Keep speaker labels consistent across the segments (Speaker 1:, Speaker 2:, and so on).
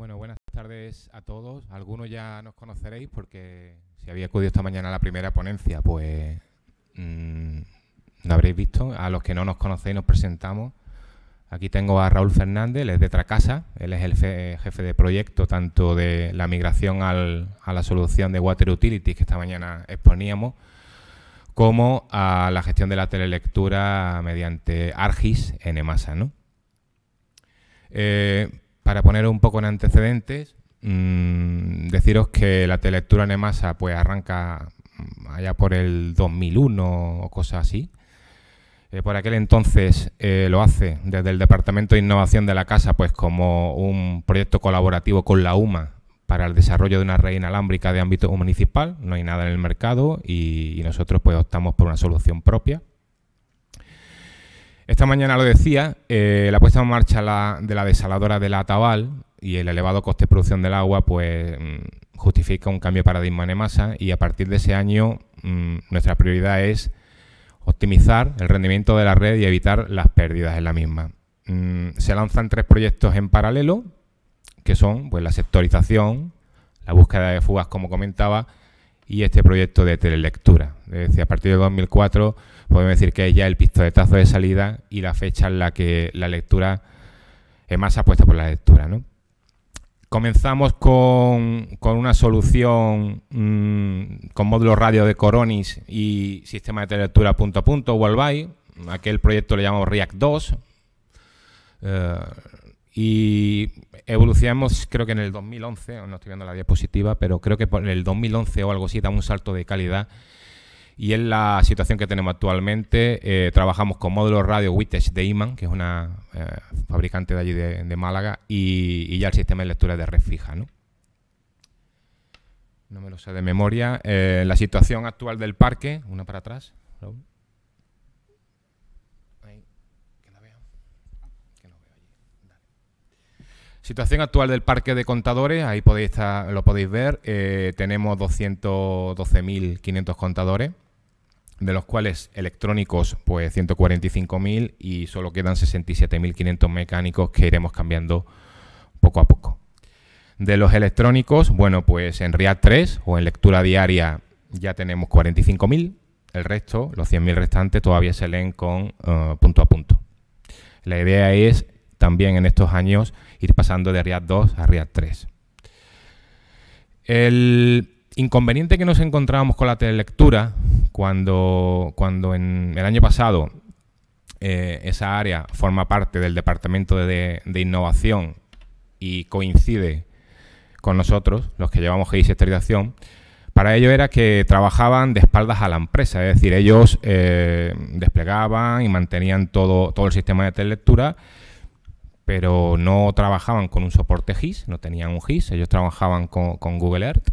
Speaker 1: Bueno, buenas tardes a todos. Algunos ya nos conoceréis porque si había acudido esta mañana a la primera ponencia, pues lo habréis visto. A los que no nos conocéis nos presentamos. Aquí tengo a Raúl Fernández, él es de Tracasa, él es el jefe de proyecto tanto de la migración a la solución de Water Utilities que esta mañana exponíamos, como a la gestión de la telelectura mediante ArcGIS en EMASA, ¿no? Para poner un poco en antecedentes, deciros que la telelectura en EMASA pues arranca allá por el 2001 o cosas así. Por aquel entonces lo hace desde el Departamento de Innovación de la Casa pues como un proyecto colaborativo con la UMA para el desarrollo de una red inalámbrica de ámbito municipal. No hay nada en el mercado y nosotros pues optamos por una solución propia. Esta mañana lo decía, la puesta en marcha de la desaladora de la Atabal y el elevado coste de producción del agua pues justifica un cambio de paradigma en EMASA, y a partir de ese año nuestra prioridad es optimizar el rendimiento de la red y evitar las pérdidas en la misma. Se lanzan 3 proyectos en paralelo, que son pues la sectorización, la búsqueda de fugas, como comentaba, y este proyecto de telelectura. Es decir, a partir de 2004 podemos decir que es ya el pistoletazo de salida y la fecha en la que la lectura es más apuesta por la lectura, ¿no? Comenzamos con una solución con módulo radio de Coronis y sistema de telelectura punto a punto, Wallby. Aquel proyecto le llamamos React 2. Y evolucionamos, creo que en el 2011, no estoy viendo la diapositiva, pero creo que en el 2011 o algo así da un salto de calidad. Y en la situación que tenemos actualmente, trabajamos con módulos radio Witech de Iman, que es una fabricante de allí de Málaga, y ya el sistema de lectura de red fija, ¿no? No me lo sé de memoria. La situación actual del parque, una para atrás. Ahí, que la veo. Que no veo allí. Dale. Situación actual del parque de contadores, ahí lo podéis ver. Tenemos 212.500 contadores, de los cuales electrónicos pues 145.000 y solo quedan 67.500 mecánicos que iremos cambiando poco a poco. De los electrónicos, bueno, pues en React 3 o en lectura diaria ya tenemos 45.000, el resto, los 100.000 restantes, todavía se leen con punto a punto. La idea es también en estos años ir pasando de React 2 a React 3. El inconveniente que nos encontrábamos con la telelectura cuando en el año pasado esa área forma parte del Departamento de Innovación y coincide con nosotros, los que llevamos GIS y sectorización, para ello era que trabajaban de espaldas a la empresa, es decir, ellos desplegaban y mantenían todo el sistema de telelectura, pero no trabajaban con un soporte GIS, no tenían un GIS, ellos trabajaban con Google Earth.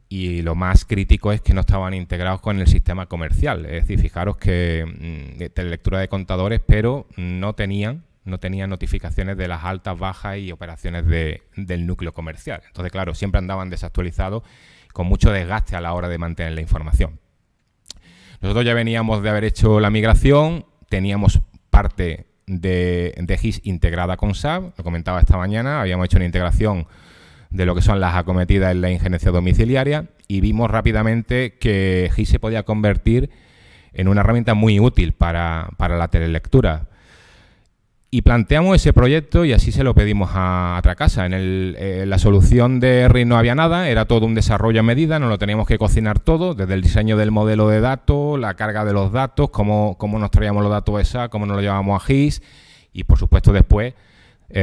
Speaker 1: Y lo más crítico es que no estaban integrados con el sistema comercial. Es decir, fijaros que telelectura de contadores, pero no tenían notificaciones de las altas, bajas y operaciones del núcleo comercial. Entonces, claro, siempre andaban desactualizados, con mucho desgaste a la hora de mantener la información. Nosotros ya veníamos de haber hecho la migración, teníamos parte de GIS integrada con SAP, lo comentaba esta mañana, habíamos hecho una integración de lo que son las acometidas en la injerencia domiciliaria y vimos rápidamente que GIS se podía convertir en una herramienta muy útil para la telelectura. Y planteamos ese proyecto y así se lo pedimos a Tracasa. En la solución de RIS no había nada, era todo un desarrollo a medida, nos lo teníamos que cocinar todo, desde el diseño del modelo de datos, la carga de los datos, cómo nos traíamos los datos ESA, cómo nos lo llevábamos a GIS y, por supuesto, después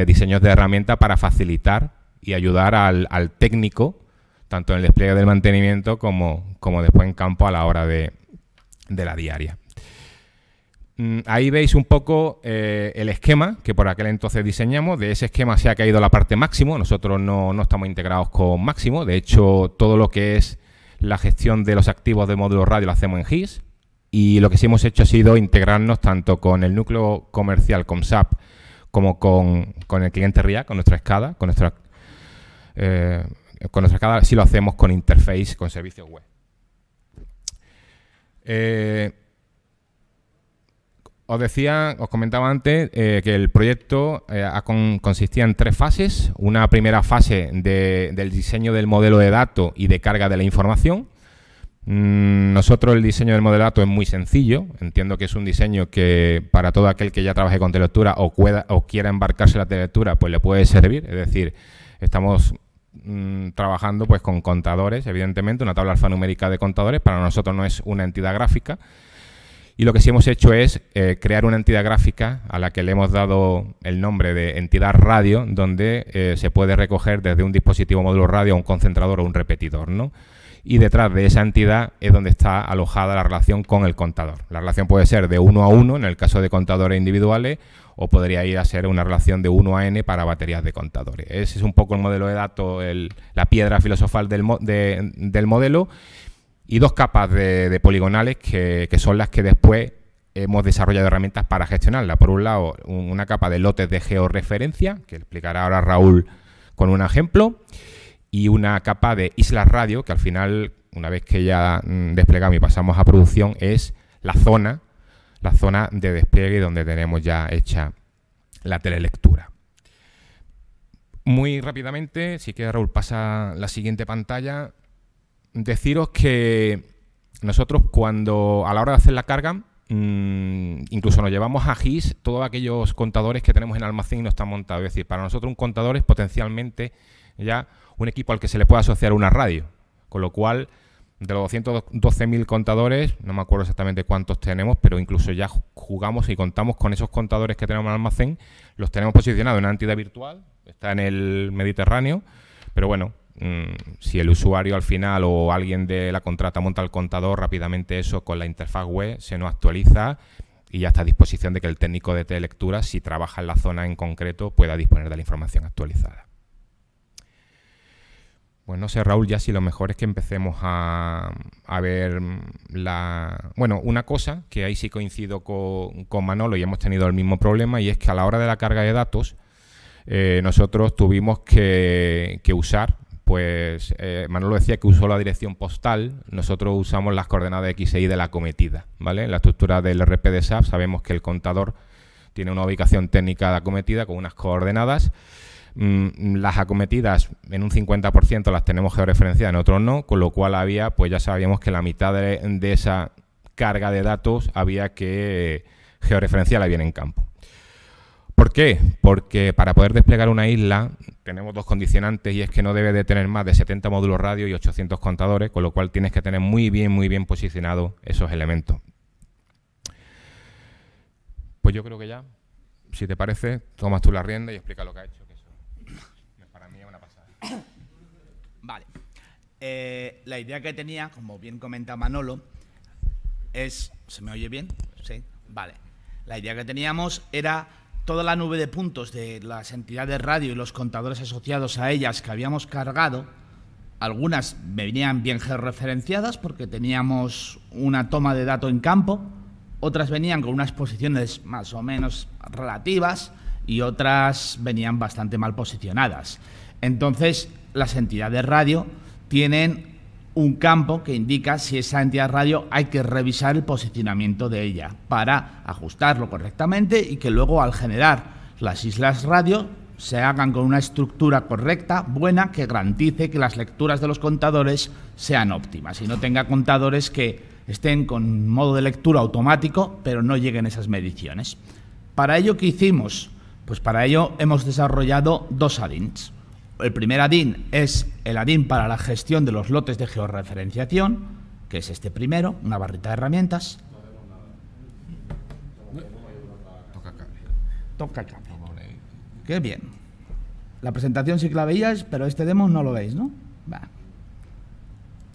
Speaker 1: diseños de herramientas para facilitar y ayudar al técnico, tanto en el despliegue del mantenimiento como después en campo a la hora de la diaria. Ahí veis un poco el esquema que por aquel entonces diseñamos. De ese esquema se ha caído la parte máximo. Nosotros no estamos integrados con máximo. De hecho, todo lo que es la gestión de los activos de módulo radio lo hacemos en GIS. Y lo que sí hemos hecho ha sido integrarnos tanto con el núcleo comercial, con SAP, como con el cliente RIA, con nuestra SCADA, con nuestra SCADA sí lo hacemos con interface, con servicios web. os comentaba antes que el proyecto consistía en 3 fases. Una primera fase del diseño del modelo de datos y de carga de la información. Nosotros el diseño del modelo de datos es muy sencillo. Entiendo que es un diseño que para todo aquel que ya trabaje con telelectura o quiera embarcarse en la telelectura, pues le puede servir. Es decir, estamos trabajando pues con contadores, evidentemente, una tabla alfanumérica de contadores. Para nosotros no es una entidad gráfica. Y lo que sí hemos hecho es crear una entidad gráfica a la que le hemos dado el nombre de entidad radio, donde se puede recoger desde un dispositivo módulo radio a un concentrador o un repetidor, ¿no? Y detrás de esa entidad es donde está alojada la relación con el contador. La relación puede ser de 1 a 1 en el caso de contadores individuales, o podría ir a ser una relación de 1 a n para baterías de contadores. Ese es un poco el modelo de datos, la piedra filosofal del modelo. Y 2 capas de poligonales que son las que después hemos desarrollado herramientas para gestionarla. Por un lado, una capa de lotes de georreferencia, que explicará ahora Raúl con un ejemplo, y una capa de islas radio, que al final, una vez que ya desplegamos y pasamos a producción, es la zona de despliegue donde tenemos ya hecha la telelectura. Muy rápidamente, si quieres, Raúl, pasa la siguiente pantalla. Deciros que nosotros a la hora de hacer la carga, incluso nos llevamos a GIS todos aquellos contadores que tenemos en almacén y no están montados. Es decir, para nosotros un contador es potencialmente ya un equipo al que se le puede asociar una radio. Con lo cual, de los 212.000 contadores, no me acuerdo exactamente cuántos tenemos, pero incluso ya jugamos y contamos con esos contadores que tenemos en almacén, los tenemos posicionados en una entidad virtual, está en el Mediterráneo, pero bueno, si el usuario al final o alguien de la contrata monta el contador, rápidamente eso con la interfaz web se nos actualiza y ya está a disposición de que el técnico de telelectura, si trabaja en la zona en concreto, pueda disponer de la información actualizada. Pues no sé, Raúl, ya si lo mejor es que empecemos a ver Bueno, una cosa que ahí sí coincido con Manolo y hemos tenido el mismo problema, y es que a la hora de la carga de datos nosotros tuvimos que usar, pues Manolo decía que usó la dirección postal, nosotros usamos las coordenadas X e Y de la acometida, ¿vale? En la estructura del RP de SAP sabemos que el contador tiene una ubicación técnica de acometida con unas coordenadas. Las acometidas en un 50% las tenemos georreferenciadas, en otros no, con lo cual pues ya sabíamos que la mitad de esa carga de datos había que georreferenciarla bien en campo. ¿Por qué? Porque para poder desplegar una isla tenemos 2 condicionantes, y es que no debe de tener más de 70 módulos radio y 800 contadores, con lo cual tienes que tener muy bien posicionados esos elementos. Pues yo creo que ya, si te parece, tomas tú la rienda y explica lo que ha hecho, que eso para mí es una pasada.
Speaker 2: Vale. La idea que tenía, como bien comenta Manolo, es... ¿Se me oye bien? Sí. Vale. La idea que teníamos era toda la nube de puntos de las entidades radio y los contadores asociados a ellas que habíamos cargado. Algunas venían bien georreferenciadas porque teníamos una toma de datos en campo, otras venían con unas posiciones más o menos relativas y otras venían bastante mal posicionadas. Entonces, las entidades radio tienen un campo que indica si esa entidad radio hay que revisar el posicionamiento de ella para ajustarlo correctamente y que luego, al generar las islas radio, se hagan con una estructura correcta, buena, que garantice que las lecturas de los contadores sean óptimas y no tenga contadores que estén con modo de lectura automático pero no lleguen esas mediciones. ¿Para ello qué hicimos? Pues para ello hemos desarrollado 2 add-ins. El primer add-in es el add-in para la gestión de los lotes de georreferenciación, que es este primero, una barrita de herramientas. Toca cable. Qué bien. La presentación sí que la veíais, pero este demo no lo veis, ¿no? Bah.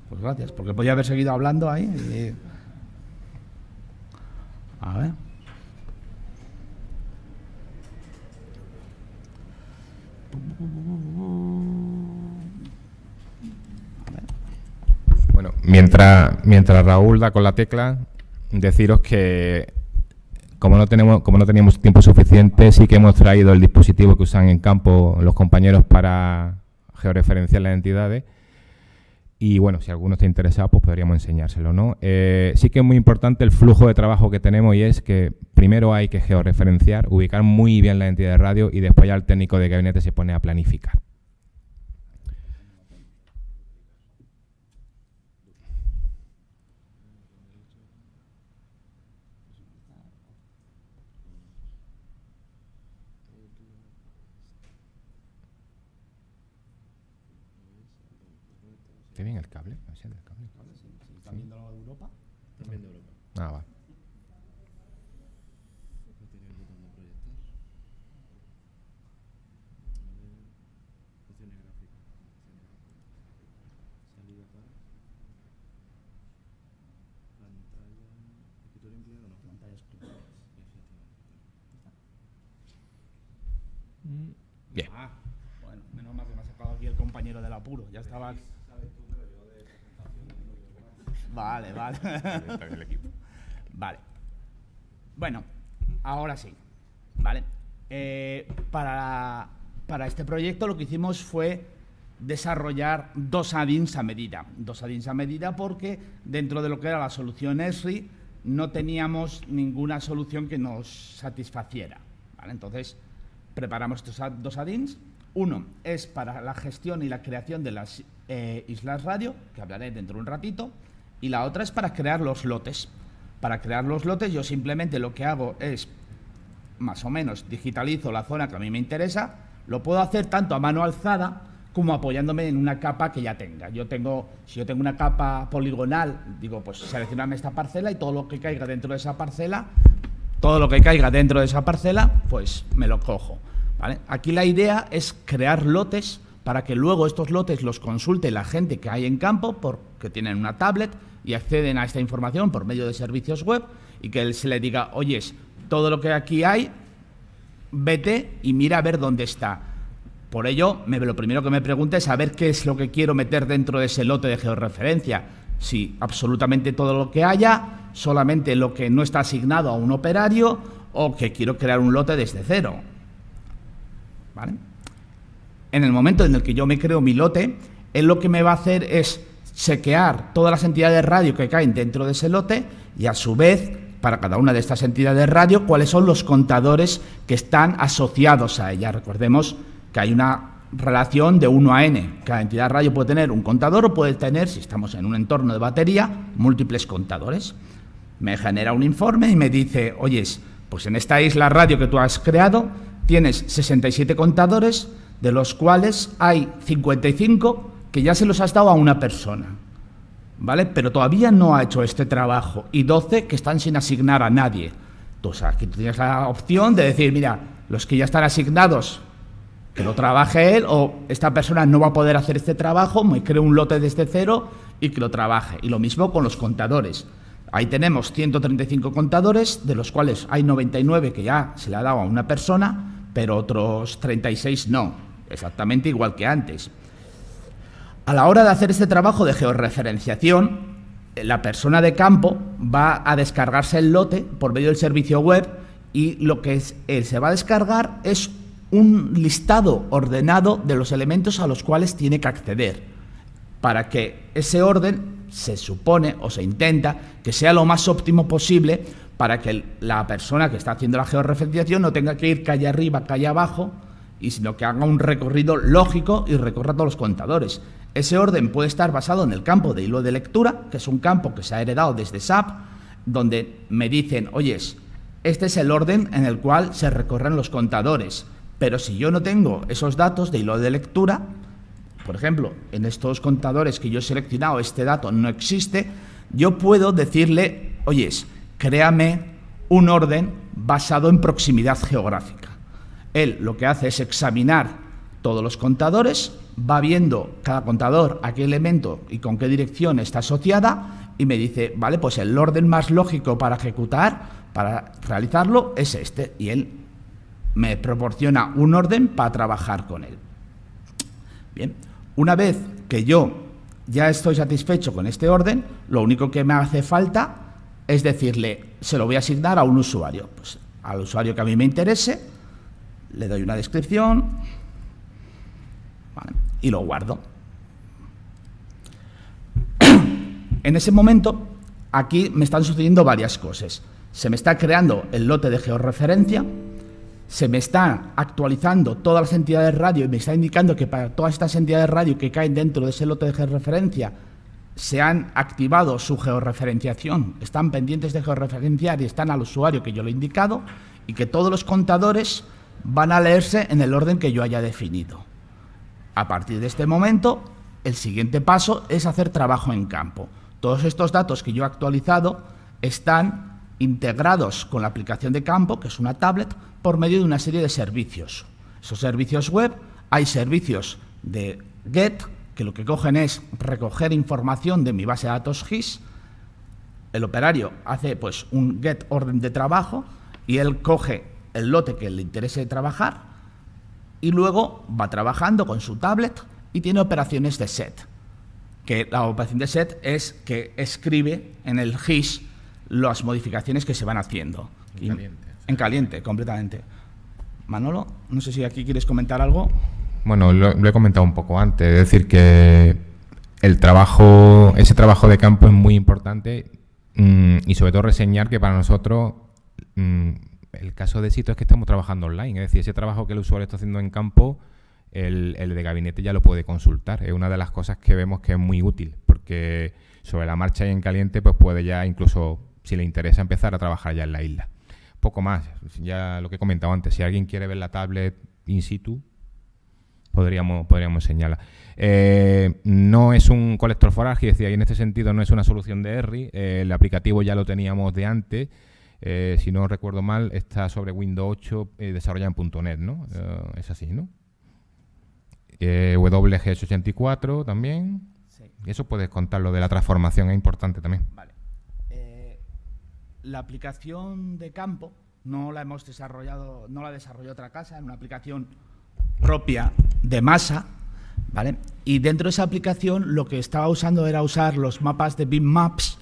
Speaker 2: Pues gracias, porque podía haber seguido hablando ahí. A ver.
Speaker 1: Bueno, mientras Raúl da con la tecla, deciros que como no teníamos tiempo suficiente, sí que hemos traído el dispositivo que usan en campo los compañeros para georreferenciar las entidades. Y bueno, si alguno está interesado, pues podríamos enseñárselo, ¿no? Sí que es muy importante el flujo de trabajo que tenemos, y es que primero hay que georreferenciar, ubicar muy bien la entidad de radio, y después ya el técnico de gabinete se pone a planificar. ¿Está bien el cable? ¿Está bien el cable?
Speaker 2: ¿Están viendo de Europa?
Speaker 3: También de Europa.
Speaker 1: Ah, vale.
Speaker 3: Tiene el botón de proyectar. Opciones gráficas. Salida para. Pantalla. Escritorio empleado, no.
Speaker 2: Pantalla escritorio.
Speaker 1: Bien.
Speaker 2: Ah, bueno, menos mal que me ha sacado aquí el compañero del apuro. Ya estaba. Vale, vale. Vale. Bueno, ahora sí. Vale. Para este proyecto lo que hicimos fue desarrollar dos add-ins a medida. Dos add-ins a medida porque dentro de lo que era la solución Esri no teníamos ninguna solución que nos satisfaciera. ¿Vale? Entonces, preparamos estos dos add-ins. Uno es para la gestión y la creación de las islas radio, que hablaré dentro de un ratito, y la otra es para crear los lotes. Para crear los lotes yo simplemente lo que hago es, más o menos, digitalizo la zona que a mí me interesa. Lo puedo hacer tanto a mano alzada como apoyándome en una capa que ya tenga. Si yo tengo una capa poligonal, digo, pues seleccionarme esta parcela y todo lo que caiga dentro de esa parcela, pues me lo cojo. ¿Vale? Aquí la idea es crear lotes para que luego estos lotes los consulte la gente que hay en campo, porque tienen una tablet y acceden a esta información por medio de servicios web, y que él se le diga, oyes, todo lo que aquí hay, vete y mira a ver dónde está. Por ello, lo primero que me pregunta es saber qué es lo que quiero meter dentro de ese lote de georreferencia. Si absolutamente todo lo que haya, solamente lo que no está asignado a un operario, o que quiero crear un lote desde cero. ¿Vale? En el momento en el que yo me creo mi lote, él lo que me va a hacer es chequear todas las entidades de radio que caen dentro de ese lote, y a su vez, para cada una de estas entidades de radio, cuáles son los contadores que están asociados a ella. Recordemos que hay una relación de 1 a n. Cada entidad de radio puede tener un contador, o puede tener, si estamos en un entorno de batería, múltiples contadores. Me genera un informe y me dice, oyes, pues en esta isla radio que tú has creado tienes 67 contadores, de los cuales hay 55 que ya se los has dado a una persona, ¿vale? Pero todavía no ha hecho este trabajo, y 12 que están sin asignar a nadie. Entonces, aquí tú tienes la opción de decir, mira, los que ya están asignados, que lo trabaje él, o esta persona no va a poder hacer este trabajo, me creo un lote desde cero y que lo trabaje. Y lo mismo con los contadores. Ahí tenemos 135 contadores, de los cuales hay 99 que ya se le ha dado a una persona, pero otros 36 no, exactamente igual que antes. A la hora de hacer este trabajo de georreferenciación, la persona de campo va a descargarse el lote por medio del servicio web, y lo que él se va a descargar es un listado ordenado de los elementos a los cuales tiene que acceder, para que ese orden se supone o se intenta que sea lo más óptimo posible, para que la persona que está haciendo la georreferenciación no tenga que ir calle arriba, calle abajo, y sino que haga un recorrido lógico y recorra todos los contadores. Ese orden puede estar basado en el campo de hilo de lectura, que es un campo que se ha heredado desde SAP, donde me dicen, oyes, este es el orden en el cual se recorren los contadores, pero si yo no tengo esos datos de hilo de lectura, por ejemplo, en estos contadores que yo he seleccionado este dato no existe, yo puedo decirle, oyes, créame un orden basado en proximidad geográfica. Él lo que hace es examinar todos los contadores, va viendo cada contador a qué elemento y con qué dirección está asociada, y me dice, vale, pues el orden más lógico para ejecutar, para realizarlo, es este, y él me proporciona un orden para trabajar con él. Bien, una vez que yo ya estoy satisfecho con este orden, lo único que me hace falta es decirle, se lo voy a asignar a un usuario. Pues al usuario que a mí me interese, le doy una descripción, ¿vale?, y lo guardo. En ese momento, aquí me están sucediendo varias cosas. Se me está creando el lote de georreferencia, se me están actualizando todas las entidades radio y me está indicando que para todas estas entidades radio que caen dentro de ese lote de georreferencia se han activado su georreferenciación, están pendientes de georreferenciar y están al usuario que yo le he indicado, y que todos los contadores van a leerse en el orden que yo haya definido. A partir de este momento, el siguiente paso es hacer trabajo en campo. Todos estos datos que yo he actualizado están integrados con la aplicación de campo, que es una tablet, por medio de una serie de servicios. Esos servicios web, hay servicios de GET, que lo que cogen es recoger información de mi base de datos GIS. El operario hace pues un GET orden de trabajo y él coge el lote que le interese trabajar y luego va trabajando con su tablet y tiene operaciones de set. Que la operación de set es que escribe en el GIS las modificaciones que se van haciendo.
Speaker 1: En caliente.
Speaker 2: En caliente, completamente. Manolo, no sé si aquí quieres comentar algo.
Speaker 1: Bueno, lo he comentado un poco antes, es decir, que ese trabajo de campo es muy importante y sobre todo reseñar que para nosotros el caso de éxito es que estamos trabajando online, es decir, ese trabajo que el usuario está haciendo en campo, el de gabinete ya lo puede consultar. Es una de las cosas que vemos que es muy útil, porque sobre la marcha y en caliente pues puede ya incluso, si le interesa, empezar a trabajar ya en la isla. Poco más, ya lo que he comentado antes, si alguien quiere ver la tablet in situ, podríamos enseñarla. No es un colector for ARGI, es decir, y en este sentido no es una solución de ERRI, el aplicativo ya lo teníamos de antes, si no recuerdo mal, está sobre Windows 8 desarrollado en .NET, ¿no? Es así, ¿no? WGS84 también.
Speaker 2: Sí.
Speaker 1: Eso puedes contar, lo de la transformación es importante también.
Speaker 2: Vale. La aplicación de campo no la hemos desarrollado, no la desarrolló otra casa, es una aplicación propia de masa, ¿vale? Y dentro de esa aplicación lo que estaba usando era usar los mapas de bitmaps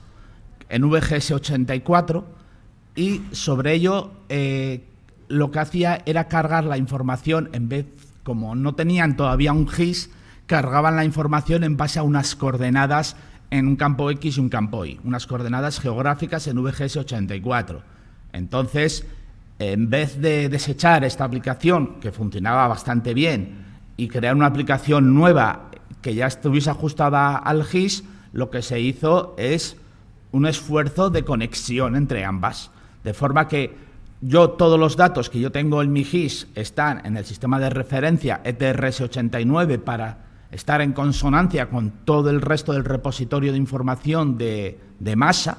Speaker 2: en VGS84 y sobre ello lo que hacía era cargar la información, en vez, como no tenían todavía un GIS, cargaban la información en base a unas coordenadas en un campo X y un campo Y, unas coordenadas geográficas en VGS84. Entonces, en vez de desechar esta aplicación, que funcionaba bastante bien, y crear una aplicación nueva que ya estuviese ajustada al GIS, lo que se hizo es un esfuerzo de conexión entre ambas, de forma que todos los datos que yo tengo en mi GIS están en el sistema de referencia ETRS89 para estar en consonancia con todo el resto del repositorio de información de masa,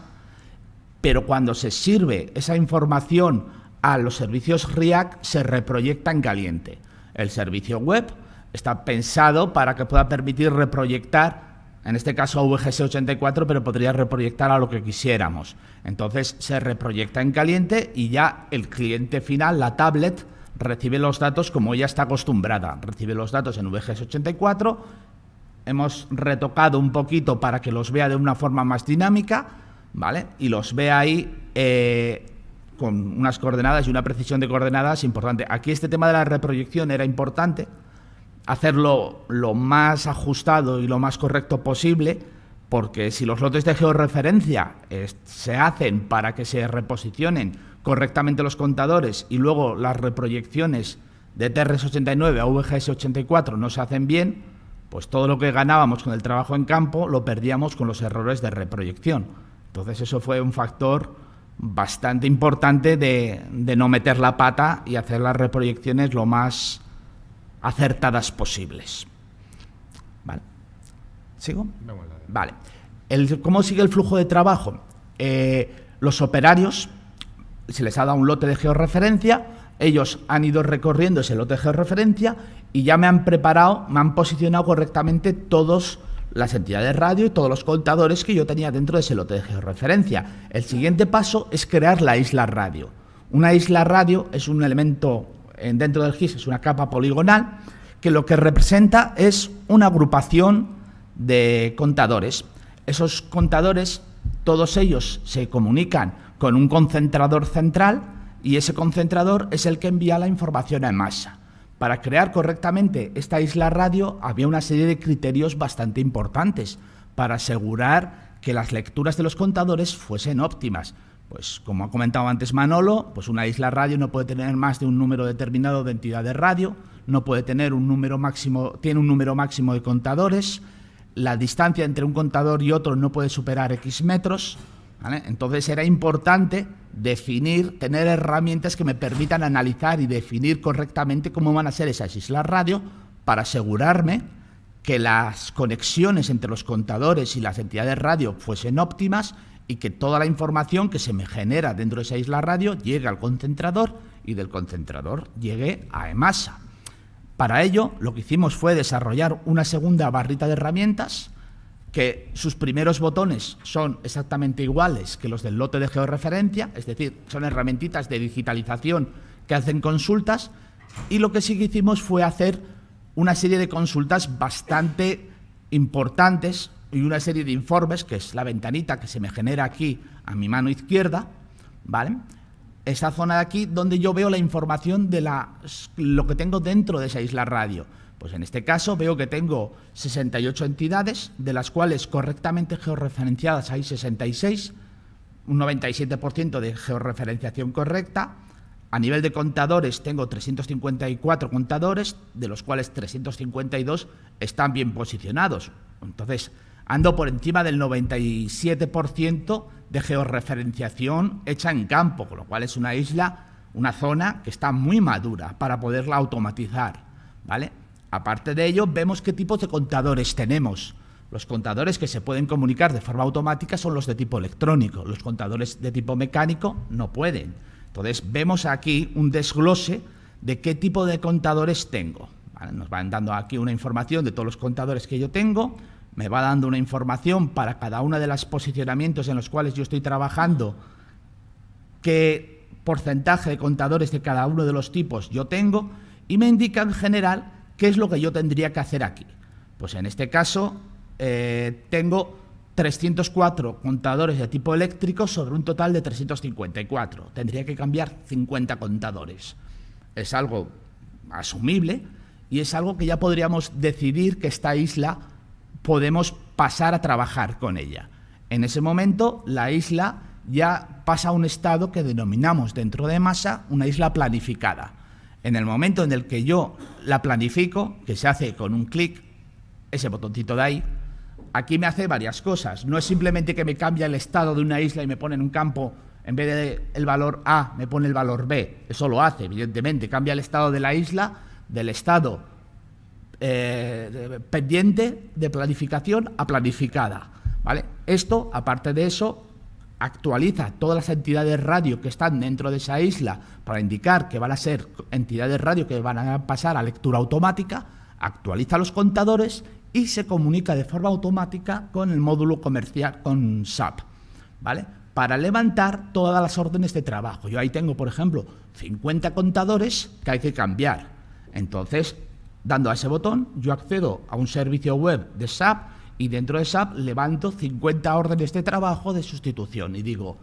Speaker 2: pero cuando se sirve esa información a los servicios React, se reproyecta en caliente. El servicio web está pensado para que pueda permitir reproyectar, en este caso a VGS84, pero podría reproyectar a lo que quisiéramos. Entonces se reproyecta en caliente y ya el cliente final, la tablet, recibe los datos como ella está acostumbrada. Recibe los datos en VGS84, hemos retocado un poquito para que los vea de una forma más dinámica, ¿vale? Y los ve ahí con unas coordenadas y una precisión de coordenadas importante. Aquí este tema de la reproyección era importante, hacerlo lo más ajustado y lo más correcto posible, porque si los lotes de georreferencia se hacen para que se reposicionen correctamente los contadores y luego las reproyecciones de TRS89 a VGS84 no se hacen bien, pues todo lo que ganábamos con el trabajo en campo lo perdíamos con los errores de reproyección. Entonces eso fue un factor bastante importante de no meter la pata y hacer las reproyecciones lo más acertadas posibles. ¿Vale? ¿Sigo? Vale. ¿Cómo sigue el flujo de trabajo? Los operarios, se les ha dado un lote de georreferencia, ellos han ido recorriendo ese lote de georreferencia y ya me han preparado, me han posicionado correctamente todas las entidades radio y todos los contadores que yo tenía dentro de ese lote de georreferencia. El siguiente paso es crear la isla radio. Una isla radio es un elemento dentro del GIS, es una capa poligonal que lo que representa es una agrupación de contadores. Esos contadores, todos ellos se comunican con un concentrador central y ese concentrador es el que envía la información en masa. Para crear correctamente esta isla radio había una serie de criterios bastante importantes para asegurar que las lecturas de los contadores fuesen óptimas. Pues como ha comentado antes Manolo, pues una isla radio no puede tener más de un número determinado de entidades radio, no puede tener un número máximo, tiene un número máximo de contadores, la distancia entre un contador y otro no puede superar X metros, ¿vale? Entonces era importante definir, tener herramientas que me permitan analizar y definir correctamente cómo van a ser esas islas radio para asegurarme que las conexiones entre los contadores y las entidades radio fuesen óptimas y que toda la información que se me genera dentro de esa isla radio llegue al concentrador y del concentrador llegue a EMASA. Para ello, lo que hicimos fue desarrollar una segunda barrita de herramientas que sus primeros botones son exactamente iguales que los del lote de georreferencia, es decir, son herramientitas de digitalización que hacen consultas, y lo que sí que hicimos fue hacer una serie de consultas bastante importantes y una serie de informes, que es la ventanita que se me genera aquí a mi mano izquierda, ¿vale? Esa zona de aquí donde yo veo la información de lo que tengo dentro de esa isla radio. Pues en este caso veo que tengo 68 entidades, de las cuales correctamente georreferenciadas hay 66, un 97% de georreferenciación correcta. A nivel de contadores tengo 354 contadores, de los cuales 352 están bien posicionados. Entonces, ando por encima del 97% de georreferenciación hecha en campo, con lo cual es una isla, una zona que está muy madura para poderla automatizar, ¿vale? Aparte de ello, vemos qué tipos de contadores tenemos. Los contadores que se pueden comunicar de forma automática son los de tipo electrónico. Los contadores de tipo mecánico no pueden. Entonces, vemos aquí un desglose de qué tipo de contadores tengo, ¿vale? Nos van dando aquí una información de todos los contadores que yo tengo, me va dando una información para cada uno de los posicionamientos en los cuales yo estoy trabajando, qué porcentaje de contadores de cada uno de los tipos yo tengo, y me indica en general qué es lo que yo tendría que hacer aquí. Pues en este caso tengo 304 contadores de tipo eléctrico sobre un total de 354. Tendría que cambiar 50 contadores. Es algo asumible y es algo que ya podríamos decidir que esta isla podemos pasar a trabajar con ella. En ese momento la isla ya pasa a un estado que denominamos dentro de EMASA una isla planificada. En el momento en el que yo la planifico, que se hace con un clic, ese botoncito de ahí, aquí me hace varias cosas. No es simplemente que me cambia el estado de una isla y me pone en un campo, en vez de el valor A, me pone el valor B. Eso lo hace, evidentemente. Cambia el estado de la isla, del estado pendiente de planificación a planificada, ¿vale? Esto, aparte de eso, actualiza todas las entidades radio que están dentro de esa isla para indicar que van a ser entidades radio que van a pasar a lectura automática, actualiza los contadores y se comunica de forma automática con el módulo comercial, con SAP, ¿vale? Para levantar todas las órdenes de trabajo. Yo ahí tengo, por ejemplo, 50 contadores que hay que cambiar. Entonces, dando a ese botón, yo accedo a un servicio web de SAP y dentro de SAP levanto 50 órdenes de trabajo de sustitución y digo,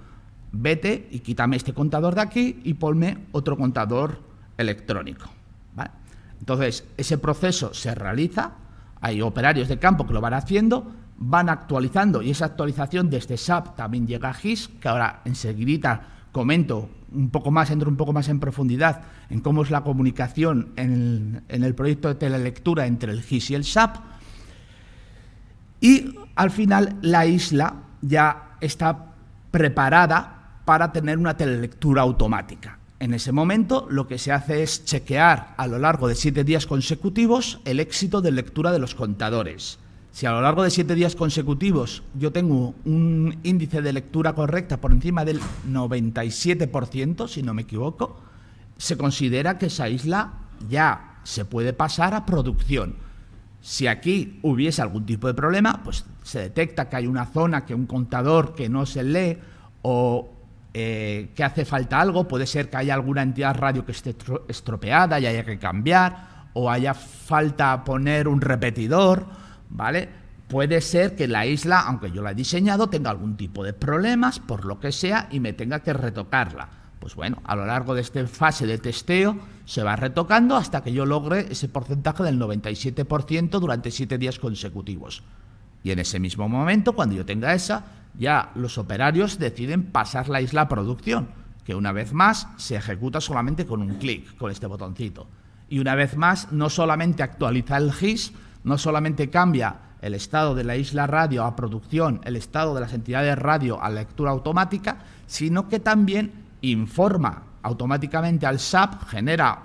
Speaker 2: vete y quítame este contador de aquí y ponme otro contador electrónico, ¿vale? Entonces, ese proceso se realiza, hay operarios de campo que lo van haciendo, van actualizando y esa actualización desde SAP también llega a GIS, que ahora enseguidita comento un poco más, entro un poco más en profundidad en cómo es la comunicación en el proyecto de telelectura entre el GIS y el SAP. Y al final la isla ya está preparada para tener una telelectura automática. En ese momento lo que se hace es chequear a lo largo de 7 días consecutivos el éxito de lectura de los contadores. Si a lo largo de 7 días consecutivos yo tengo un índice de lectura correcta por encima del 97%, si no me equivoco, se considera que esa isla ya se puede pasar a producción. Si aquí hubiese algún tipo de problema, pues se detecta que hay una zona, que un contador que no se lee o que hace falta algo, puede ser que haya alguna entidad radio que esté estropeada y haya que cambiar, o haya falta poner un repetidor, ¿vale? Puede ser que la isla, aunque yo la he diseñado, tenga algún tipo de problemas, por lo que sea, y me tenga que retocarla. Pues bueno, a lo largo de esta fase de testeo se va retocando hasta que yo logre ese porcentaje del 97% durante 7 días consecutivos. Y en ese mismo momento, cuando yo tenga esa, ya los operarios deciden pasar la isla a producción, que una vez más se ejecuta solamente con un clic, con este botoncito. Y una vez más, no solamente actualiza el GIS, no solamente cambia el estado de la isla radio a producción, el estado de las entidades radio a lectura automática, sino que también informa automáticamente al SAP, genera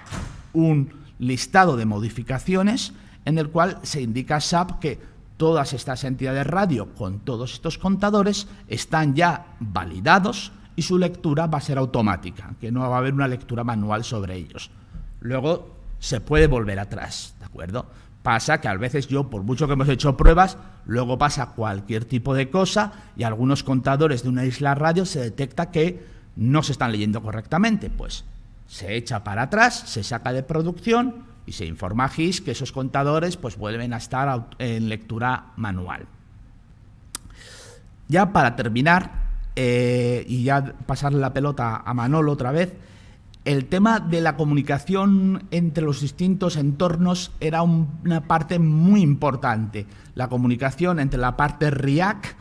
Speaker 2: un listado de modificaciones en el cual se indica a SAP que todas estas entidades radio con todos estos contadores están ya validados y su lectura va a ser automática, que no va a haber una lectura manual sobre ellos. Luego se puede volver atrás, ¿de acuerdo? Pasa que a veces yo, por mucho que hemos hecho pruebas, luego pasa cualquier tipo de cosa y algunos contadores de una isla radio se detecta que no se están leyendo correctamente. Pues se echa para atrás, se saca de producción y se informa a GIS que esos contadores pues vuelven a estar en lectura manual. Ya para terminar, y ya pasarle la pelota a Manolo otra vez, el tema de la comunicación entre los distintos entornos era una parte muy importante. La comunicación entre la parte RIAC,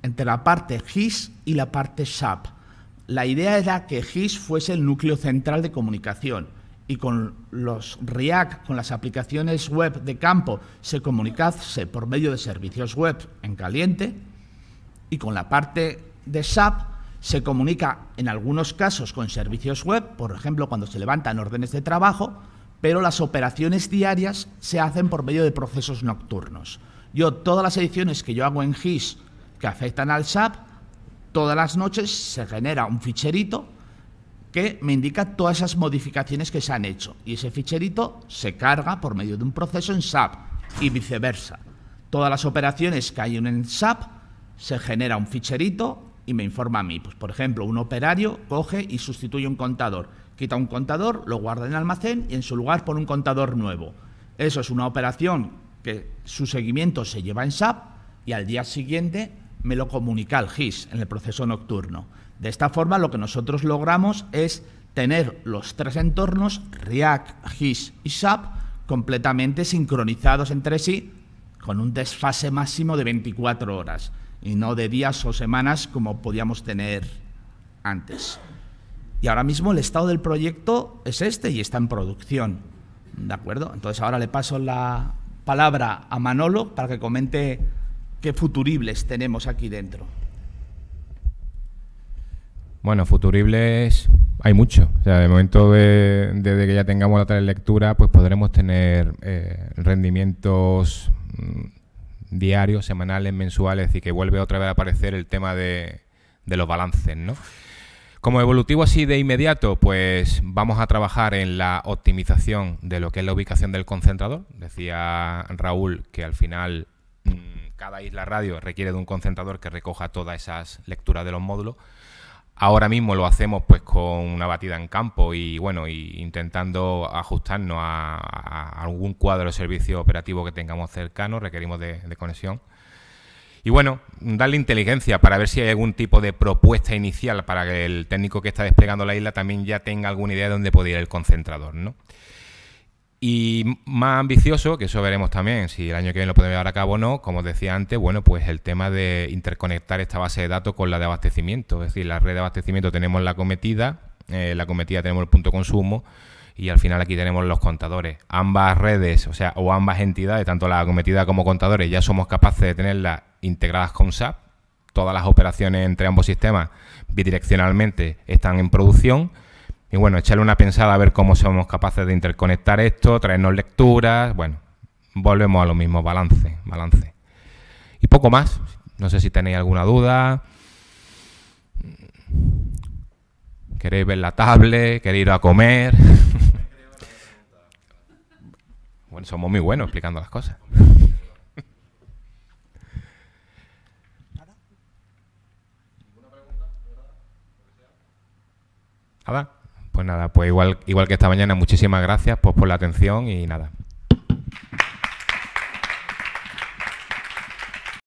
Speaker 2: entre la parte GIS y la parte SAP. La idea era que GIS fuese el núcleo central de comunicación y con los RIAC, con las aplicaciones web de campo, se comunicase por medio de servicios web en caliente y con la parte de SAP se comunica en algunos casos con servicios web, por ejemplo, cuando se levantan órdenes de trabajo, pero las operaciones diarias se hacen por medio de procesos nocturnos. Yo, todas las ediciones que yo hago en GIS que afectan al SAP, todas las noches se genera un ficherito que me indica todas esas modificaciones que se han hecho. Y ese ficherito se carga por medio de un proceso en SAP y viceversa. Todas las operaciones que hay en SAP se genera un ficherito y me informa a mí. Pues, por ejemplo, un operario coge y sustituye un contador. Quita un contador, lo guarda en el almacén y en su lugar pone un contador nuevo. Eso es una operación que su seguimiento se lleva en SAP y al día siguiente me lo comunica al GIS en el proceso nocturno. De esta forma, lo que nosotros logramos es tener los tres entornos, RIAC, GIS y SAP, completamente sincronizados entre sí, con un desfase máximo de 24 horas, y no de días o semanas como podíamos tener antes. Y ahora mismo el estado del proyecto es este y está en producción, ¿de acuerdo? Entonces ahora le paso la palabra a Manolo para que comente qué futuribles tenemos aquí dentro.
Speaker 1: Bueno, futuribles hay mucho. O sea, de momento, desde que ya tengamos la telelectura, pues podremos tener rendimientos diarios, semanales, mensuales, y que vuelve otra vez a aparecer el tema de los balances, ¿no? Como evolutivo así de inmediato, pues vamos a trabajar en la optimización de lo que es la ubicación del concentrador. Decía Raúl que al final cada isla radio requiere de un concentrador que recoja todas esas lecturas de los módulos. Ahora mismo lo hacemos pues con una batida en campo y bueno, y intentando ajustarnos a algún cuadro de servicio operativo que tengamos cercano, requerimos de conexión. Y bueno, darle inteligencia para ver si hay algún tipo de propuesta inicial para que el técnico que está desplegando la isla también ya tenga alguna idea de dónde puede ir el concentrador, ¿no? Y más ambicioso, que eso veremos también si el año que viene lo podemos llevar a cabo o no, como os decía antes, bueno, pues el tema de interconectar esta base de datos con la de abastecimiento. Es decir, la red de abastecimiento tenemos la cometida tenemos el punto de consumo y al final aquí tenemos los contadores. Ambas redes, o ambas entidades, tanto la cometida como contadores, ya somos capaces de tenerlas integradas con SAP. Todas las operaciones entre ambos sistemas bidireccionalmente están en producción. Y bueno, echarle una pensada a ver cómo somos capaces de interconectar esto, traernos lecturas. Bueno, volvemos a lo mismo, balance. Y poco más. No sé si tenéis alguna duda. ¿Queréis ver la tablet? ¿Queréis ir a comer? Bueno, somos muy buenos explicando las cosas. Nada. Pues nada, pues igual que esta mañana, muchísimas gracias por la atención y nada.